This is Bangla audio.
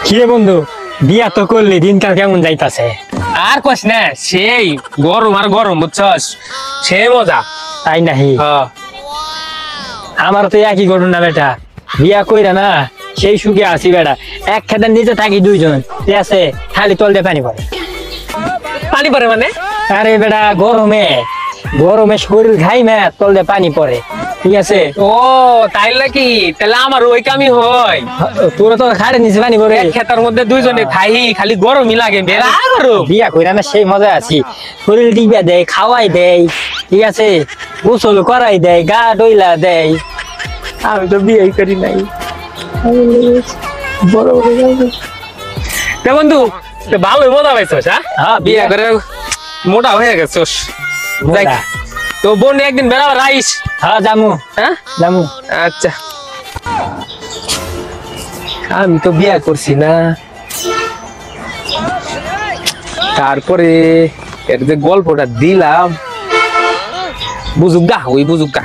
কি রে বন্ধু, বিয়া তো করলি, দিনকাল কেমন যাইতাছে? আর কস না, সেই গরম আর গরম বুঝছস, সে মজা। তাই নাহি? হ্যাঁ আমার তো একই ঘটনা বেটা, বিয়া কইরা না সেই সুখে আছি বেটা। এক খেতার নিচে থাকি দুইজন, ঠিক আছে, খালি তল দিয়ে পানি পড়ে। পানি পরে মানে? আরে বেটা গরমে গরমে শরীর ঘাইমে তল দিয়ে পানি পড়ে, ঠিক আছে। ও তাই নাকি? তাহলে আমার ওই কামই হয়। তোরা তো খাড়ে নিচে পানি পড়ে। এক খেতার মধ্যে দুইজনে খাই, খালি গরমই লাগে, বেড়া গরম। বিয়া কইরা না সেই মজা আছি, শরীর টিপা দেয়, খাওয়াই দেয়, ঠিক আছে, গোসল করাই দেয়, গা ডইলা দেয়। আমি তো বিয়ে করি নাই। বড় তা বন্ধু, তো ভালোই মজা পাইছস? হ্যাঁ, বিয়ে করে মোটা হয়ে গেছস। দেখ, তো বোন একদিন বেড়াবার আইস। হ্যাঁ জামু, হ্যাঁ জামু। আচ্ছা, আমি তো বিয়ে করছি না, তারপরে এর যে গল্পটা দিলাম, বুঝুক গা, ওই বুঝুক গা।